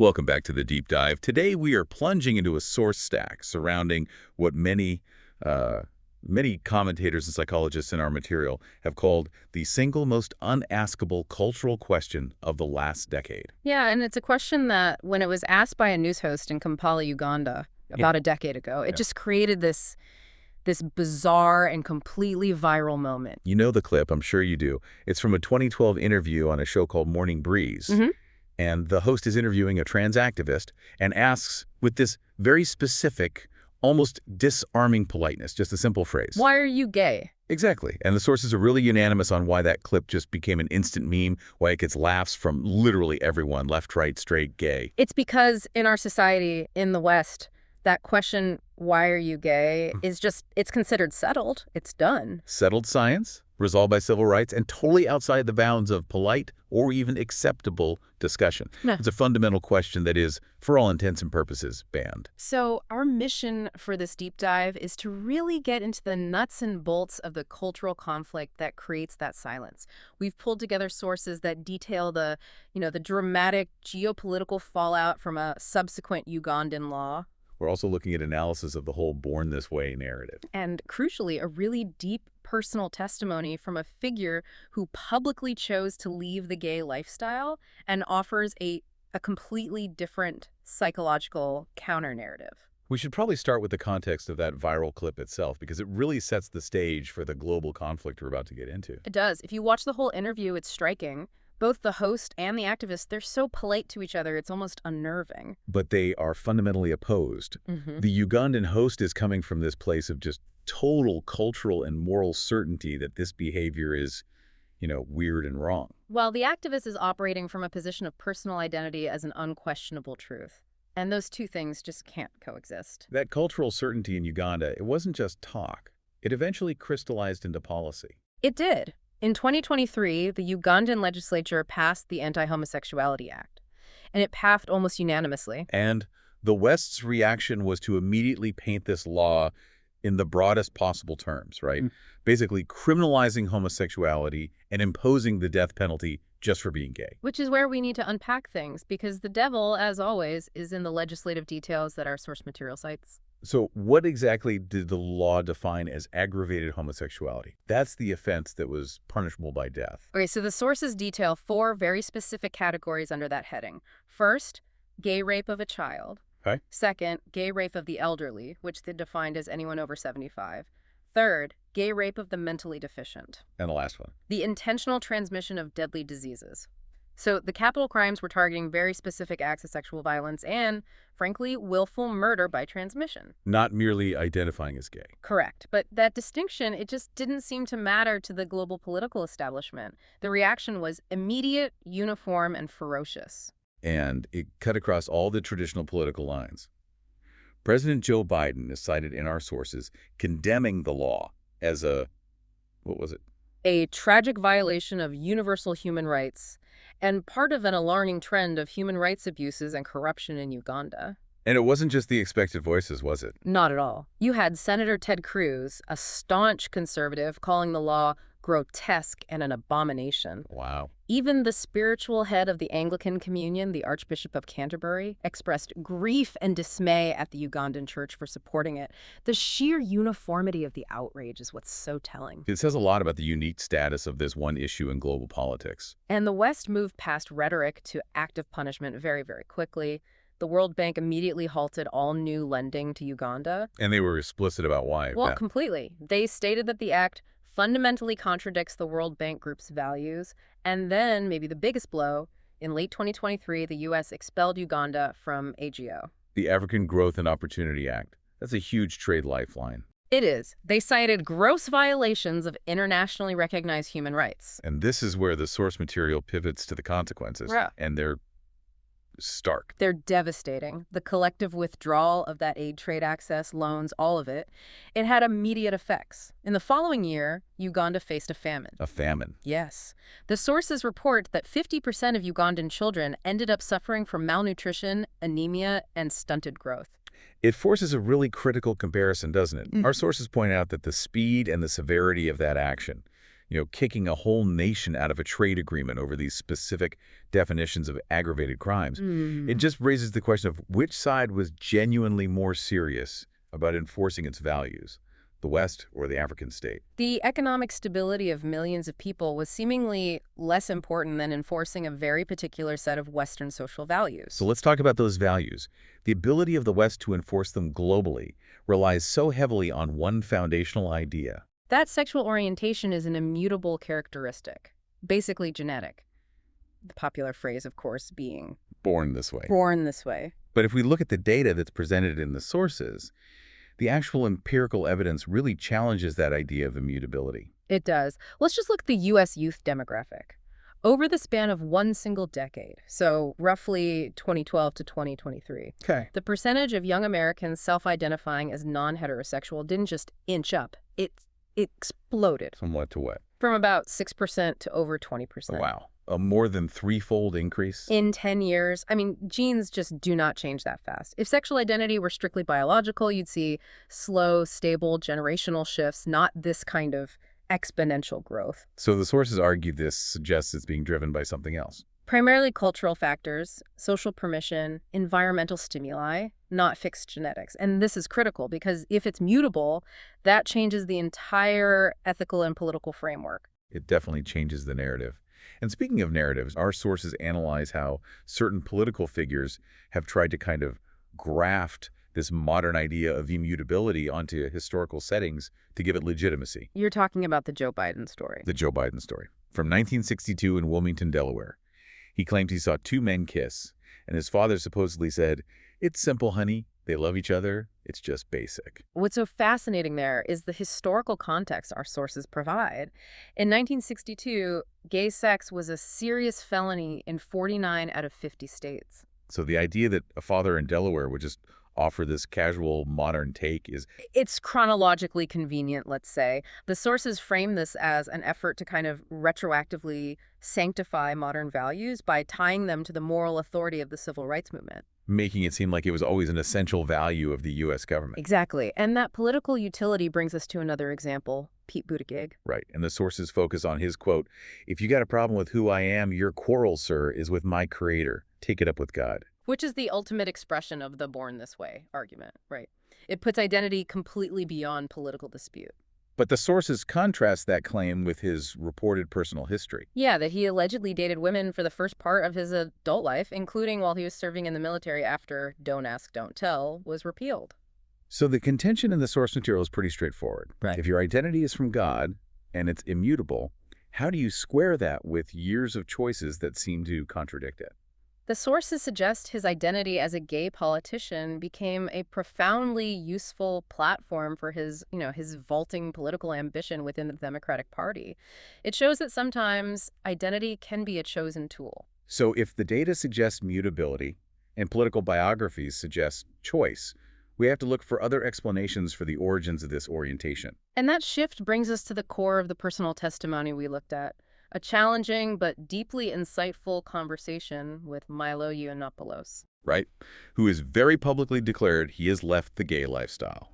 Welcome back to the deep dive. Today we are plunging into a source stack surrounding what many commentators and psychologists in our material have called the single most unaskable cultural question of the last decade. Yeah, and it's a question that when it was asked by a news host in Kampala, Uganda, about a decade ago, it just created this bizarre and completely viral moment. You know the clip, I'm sure you do. It's from a 2012 interview on a show called Morning Breeze. And the host is interviewing a trans activist and asks, with this very specific, almost disarming politeness, just a simple phrase. Why are you gay? Exactly. And the sources are really unanimous on why that clip just became an instant meme, why it gets laughs from literally everyone, left, right, straight, gay. It's because in our society, in the West, that question, why are you gay, it's considered settled. It's done. Settled science, resolved by civil rights, and totally outside the bounds of polite or even acceptable discussion. It's a fundamental question that is, for all intents and purposes, banned. So our mission for this deep dive is to really get into the nuts and bolts of the cultural conflict that creates that silence. We've pulled together sources that detail the dramatic geopolitical fallout from a subsequent Ugandan law. We're also looking at analysis of the whole born this way narrative. And crucially, a really deep personal testimony from a figure who publicly chose to leave the gay lifestyle and offers a completely different psychological counter-narrative. We should probably start with the context of that viral clip itself, because it really sets the stage for the global conflict we're about to get into. It does. If you watch the whole interview, it's striking. Both the host and the activist, they're so polite to each other, it's almost unnerving. But they are fundamentally opposed. The Ugandan host is coming from this place of just total cultural and moral certainty that this behavior is, weird and wrong. While the activist is operating from a position of personal identity as an unquestionable truth. And those two things just can't coexist. That cultural certainty in Uganda, it wasn't just talk. It eventually crystallized into policy. It did. In 2023, the Ugandan legislature passed the Anti-Homosexuality Act, and it passed almost unanimously. And the West's reaction was to immediately paint this law in the broadest possible terms, right? Basically criminalizing homosexuality and imposing the death penalty just for being gay. Which is where we need to unpack things, because the devil, as always, is in the legislative details that our source material cites. So what exactly did the law define as aggravated homosexuality? That's the offense that was punishable by death. Okay, so the sources detail 4 very specific categories under that heading. First, gay rape of a child. Okay. Second, gay rape of the elderly, which they defined as anyone over 75. Third, gay rape of the mentally deficient. And the last one? The intentional transmission of deadly diseases. So the capital crimes were targeting very specific acts of sexual violence and, frankly, willful murder by transmission. Not merely identifying as gay. Correct. But that distinction, it just didn't seem to matter to the global political establishment. The reaction was immediate, uniform, and ferocious. And it cut across all the traditional political lines. President Joe Biden is cited in our sources condemning the law as a, what was it? A tragic violation of universal human rights and part of an alarming trend of human rights abuses and corruption in Uganda. And it wasn't just the expected voices, was it? Not at all. You had Senator Ted Cruz, a staunch conservative, calling the law grotesque and an abomination. Wow. Even the spiritual head of the Anglican Communion, the Archbishop of Canterbury, expressed grief and dismay at the Ugandan church for supporting it. The sheer uniformity of the outrage is what's so telling. It says a lot about the unique status of this one issue in global politics. And the West moved past rhetoric to active punishment very, very quickly. The World Bank immediately halted all new lending to Uganda. And they were explicit about why. Well, completely. They stated that the act fundamentally contradicts the World Bank Group's values. And then, maybe the biggest blow, in late 2023, the U.S. expelled Uganda from AGO. The African Growth and Opportunity Act. That's a huge trade lifeline. It is. They cited gross violations of internationally recognized human rights. And this is where the source material pivots to the consequences. Yeah. And they're stark. They're devastating. The collective withdrawal of that aid, trade access, loans, all of it, it had immediate effects. In the following year, Uganda faced a famine. A famine. Yes. The sources report that 50% of Ugandan children ended up suffering from malnutrition, anemia, and stunted growth. It forces a really critical comparison, doesn't it? Our sources point out that the speed and the severity of that action, kicking a whole nation out of a trade agreement over these specific definitions of aggravated crimes. It just raises the question of which side was genuinely more serious about enforcing its values, the West or the African state. The economic stability of millions of people was seemingly less important than enforcing a very particular set of Western social values. So let's talk about those values. The ability of the West to enforce them globally relies so heavily on one foundational idea. That sexual orientation is an immutable characteristic, basically genetic. The popular phrase, of course, being Born this way. born this way. But if we look at the data that's presented in the sources, the actual empirical evidence really challenges that idea of immutability. It does. Let's just look at the U.S. youth demographic. Over the span of one single decade, so roughly 2012 to 2023, Okay. the percentage of young Americans self-identifying as non-heterosexual didn't just inch up. It exploded From what to what? from about 6% to over 20%. Wow. A more than threefold increase? In 10 years, I mean, genes just do not change that fast. If sexual identity were strictly biological, you'd see slow, stable, generational shifts, not this kind of exponential growth. So the sources argue this suggests it's being driven by something else. Primarily cultural factors, social permission, environmental stimuli, not fixed genetics. And this is critical because if it's mutable, that changes the entire ethical and political framework. It definitely changes the narrative. And speaking of narratives, our sources analyze how certain political figures have tried to kind of graft this modern idea of immutability onto historical settings to give it legitimacy. You're talking about the Joe Biden story. The Joe Biden story. From 1962 in Wilmington, Delaware. He claimed he saw two men kiss, and his father supposedly said, "It's simple, honey. They love each other. It's just basic." What's so fascinating there is the historical context our sources provide. In 1962, gay sex was a serious felony in 49 out of 50 states. So the idea that a father in Delaware would just offer this casual modern take is... It's chronologically convenient, let's say. The sources frame this as an effort to kind of retroactively sanctify modern values by tying them to the moral authority of the civil rights movement. making it seem like it was always an essential value of the U.S. government. Exactly. And that political utility brings us to another example, Pete Buttigieg. Right. And the sources focus on his quote, "If you got a problem with who I am, your quarrel, sir, is with my creator. Take it up with God." Which is the ultimate expression of the born this way argument, right? It puts identity completely beyond political dispute. But the sources contrast that claim with his reported personal history. Yeah, that he allegedly dated women for the first part of his adult life, including while he was serving in the military after Don't Ask, Don't Tell was repealed. So the contention in the source material is pretty straightforward. Right. If your identity is from God and it's immutable, how do you square that with years of choices that seem to contradict it? The sources suggest his identity as a gay politician became a profoundly useful platform for his vaulting political ambition within the Democratic Party. It shows that sometimes identity can be a chosen tool. So if the data suggests mutability and political biographies suggest choice, we have to look for other explanations for the origins of this orientation. And that shift brings us to the core of the personal testimony we looked at. A challenging but deeply insightful conversation with Milo Yiannopoulos. Right? Who has very publicly declared he has left the gay lifestyle.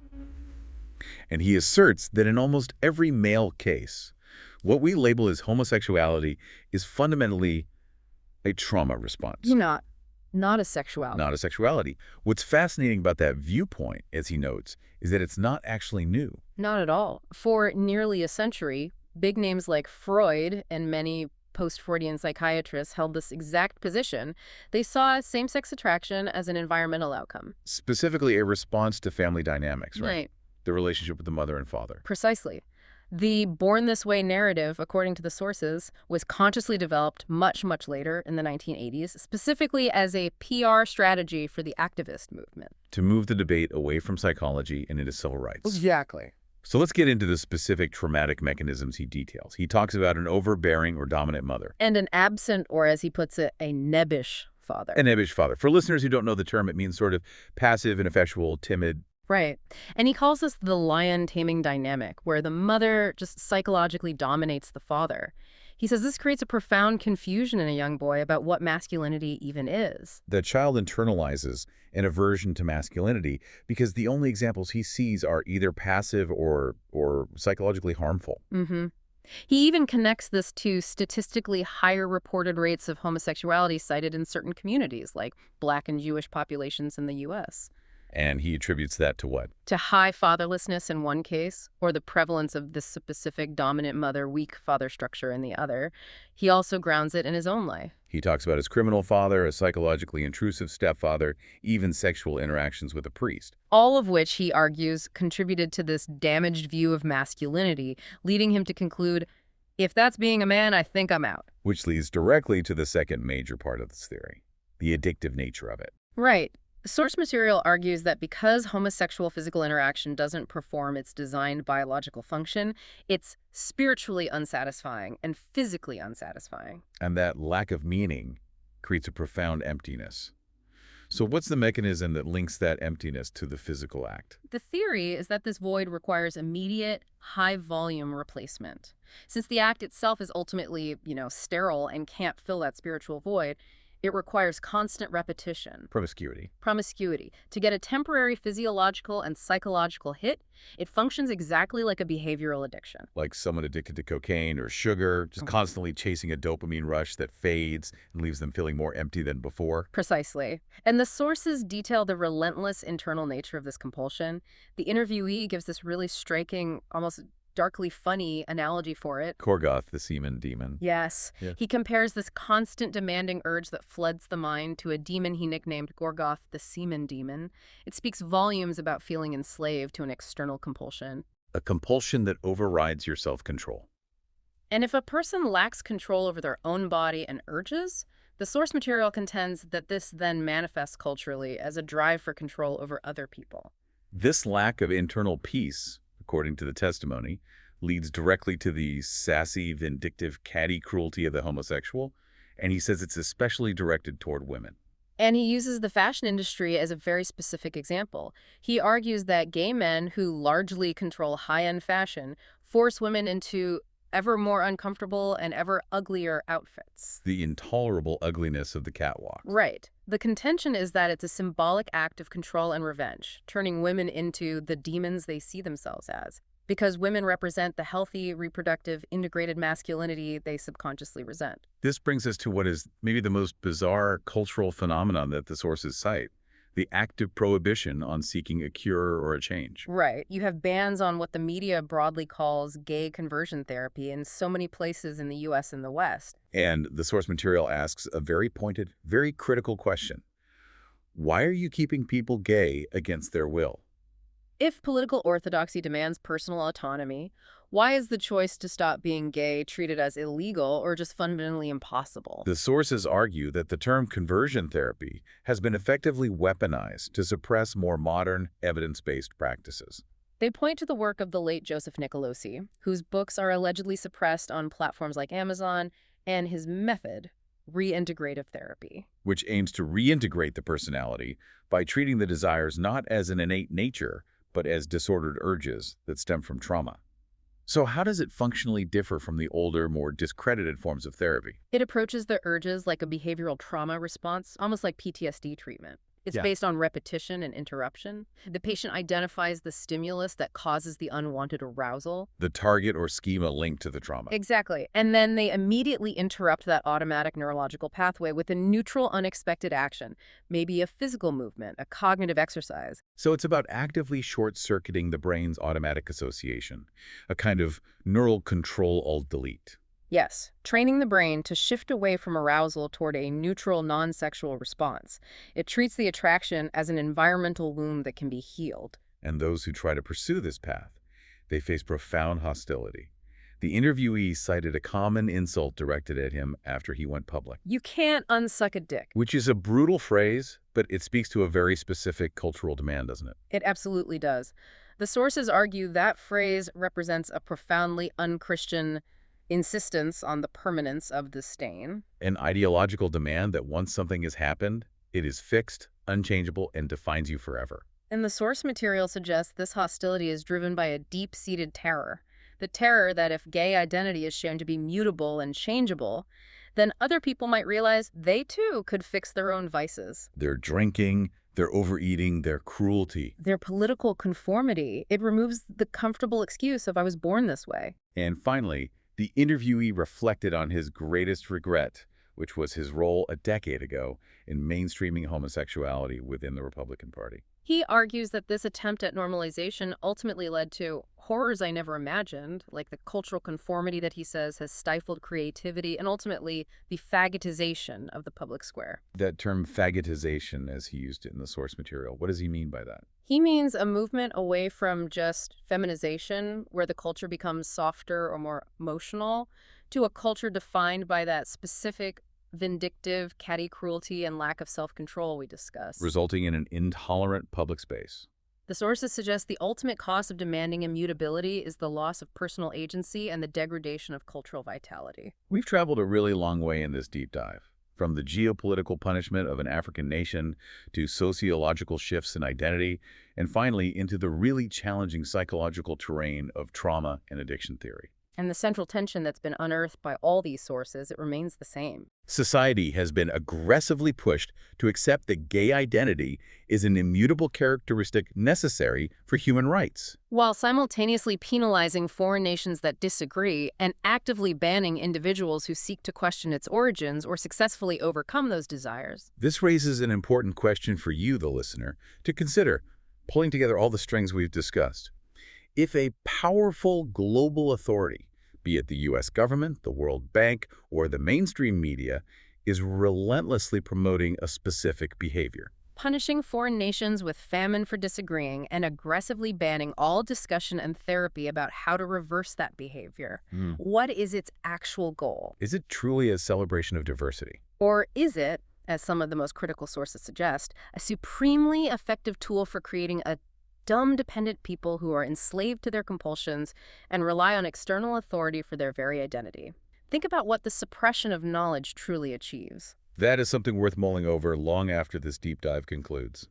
And he asserts that in almost every male case, what we label as homosexuality is fundamentally a trauma response. Not a sexuality. Not a sexuality. What's fascinating about that viewpoint, as he notes, is that it's not actually new. Not at all. For nearly a century, big names like Freud and many post-Freudian psychiatrists held this exact position. They saw same-sex attraction as an environmental outcome. Specifically a response to family dynamics, right? Right. The relationship with the mother and father. Precisely. The born this way narrative, according to the sources, was consciously developed much, much later in the 1980s, specifically as a PR strategy for the activist movement. To move the debate away from psychology and into civil rights. Exactly. So let's get into the specific traumatic mechanisms he details. He talks about an overbearing or dominant mother. And an absent, or as he puts it, a nebbish father. An nebbish father. For listeners who don't know the term, it means sort of passive, ineffectual, timid. Right. And he calls this the lion-taming dynamic, where the mother just psychologically dominates the father. He says this creates a profound confusion in a young boy about what masculinity even is. The child internalizes an aversion to masculinity because the only examples he sees are either passive or psychologically harmful. Mm-hmm. He even connects this to statistically higher reported rates of homosexuality cited in certain communities, like Black and Jewish populations in the U.S. And he attributes that to what? To high fatherlessness in one case, or the prevalence of this specific dominant mother, weak father structure in the other. He also grounds it in his own life. He talks about his criminal father, a psychologically intrusive stepfather, even sexual interactions with a priest. All of which, he argues, contributed to this damaged view of masculinity, leading him to conclude, if that's being a man, I think I'm out. Which leads directly to the second major part of this theory, the addictive nature of it. Right. The source material argues that because homosexual physical interaction doesn't perform its designed biological function, it's spiritually unsatisfying and physically unsatisfying. And that lack of meaning creates a profound emptiness. So what's the mechanism that links that emptiness to the physical act? The theory is that this void requires immediate, high-volume replacement. Since the act itself is ultimately, sterile and can't fill that spiritual void, it requires constant repetition, promiscuity. To get a temporary physiological and psychological hit, it functions exactly like a behavioral addiction. Like someone addicted to cocaine or sugar, just constantly chasing a dopamine rush that fades and leaves them feeling more empty than before. Precisely. And the sources detail the relentless internal nature of this compulsion. The interviewee gives this really striking, almost darkly funny analogy for it. Gorgoth, the semen demon. Yes. Yeah. He compares this constant demanding urge that floods the mind to a demon he nicknamed Gorgoth, the semen demon. It speaks volumes about feeling enslaved to an external compulsion. A compulsion that overrides your self-control. And if a person lacks control over their own body and urges, the source material contends that this then manifests culturally as a drive for control over other people. This lack of internal peace, according to the testimony, leads directly to the sassy, vindictive, catty cruelty of the homosexual, and he says it's especially directed toward women. And he uses the fashion industry as a very specific example. He argues that gay men who largely control high-end fashion force women into ever more uncomfortable and ever uglier outfits. The intolerable ugliness of the catwalk. Right. The contention is that it's a symbolic act of control and revenge, turning women into the demons they see themselves as, because women represent the healthy, reproductive, integrated masculinity they subconsciously resent. This brings us to what is maybe the most bizarre cultural phenomenon that the sources cite, the active prohibition on seeking a cure or a change. Right. You have bans on what the media broadly calls gay conversion therapy in so many places in the U.S. and the West. And the source material asks a very pointed, very critical question. Why are you keeping people gay against their will? If political orthodoxy demands personal autonomy, why is the choice to stop being gay treated as illegal or just fundamentally impossible? The sources argue that the term conversion therapy has been effectively weaponized to suppress more modern, evidence-based practices. They point to the work of the late Joseph Nicolosi, whose books are allegedly suppressed on platforms like Amazon, and his method, reintegrative therapy, which aims to reintegrate the personality by treating the desires not as an innate nature, but as disordered urges that stem from trauma. So how does it functionally differ from the older, more discredited forms of therapy? It approaches the urges like a behavioral trauma response, almost like PTSD treatment. It's based on repetition and interruption. The patient identifies the stimulus that causes the unwanted arousal. The target or schema linked to the trauma. Exactly. And then they immediately interrupt that automatic neurological pathway with a neutral, unexpected action, maybe a physical movement, a cognitive exercise. So it's about actively short-circuiting the brain's automatic association, a kind of neural control-alt-delete. Yes, training the brain to shift away from arousal toward a neutral, non-sexual response. It treats the attraction as an environmental wound that can be healed. And those who try to pursue this path, they face profound hostility. The interviewee cited a common insult directed at him after he went public. You can't unsuck a dick. Which is a brutal phrase, but it speaks to a very specific cultural demand, doesn't it? It absolutely does. The sources argue that phrase represents a profoundly unchristian insistence on the permanence of the stain. An ideological demand that once something has happened, it is fixed, unchangeable, and defines you forever. And the source material suggests this hostility is driven by a deep-seated terror. The terror that if gay identity is shown to be mutable and changeable, then other people might realize they too could fix their own vices. Their drinking, their overeating, their cruelty. Their political conformity. It removes the comfortable excuse of I was born this way. And finally, The interviewee reflected on his greatest regret, which was his role a decade ago in mainstreaming homosexuality within the Republican Party. He argues that this attempt at normalization ultimately led to horrors I never imagined, like the cultural conformity that he says has stifled creativity and ultimately the fagotization of the public square. That term fagotization, as he used it in the source material, what does he mean by that? He means a movement away from just feminization, where the culture becomes softer or more emotional, to a culture defined by that specific vindictive, catty cruelty and lack of self-control we discussed. Resulting in an intolerant public space. The sources suggest the ultimate cost of demanding immutability is the loss of personal agency and the degradation of cultural vitality. We've traveled a really long way in this deep dive, from the geopolitical punishment of an African nation to sociological shifts in identity, and finally into the really challenging psychological terrain of trauma and addiction theory. And the central tension that's been unearthed by all these sources, it remains the same. Society has been aggressively pushed to accept that gay identity is an immutable characteristic necessary for human rights, While simultaneously penalizing foreign nations that disagree and actively banning individuals who seek to question its origins or successfully overcome those desires. This raises an important question for you, the listener, to consider, pulling together all the strings we've discussed. If a powerful global authority, be it the U.S. government, the World Bank, or the mainstream media, is relentlessly promoting a specific behavior, Punishing foreign nations with famine for disagreeing and aggressively banning all discussion and therapy about how to reverse that behavior. What is its actual goal? is it truly a celebration of diversity? Or is it, as some of the most critical sources suggest, a supremely effective tool for creating a dumb, dependent people who are enslaved to their compulsions and rely on external authority for their very identity? Think about what the suppression of knowledge truly achieves. That is something worth mulling over long after this deep dive concludes.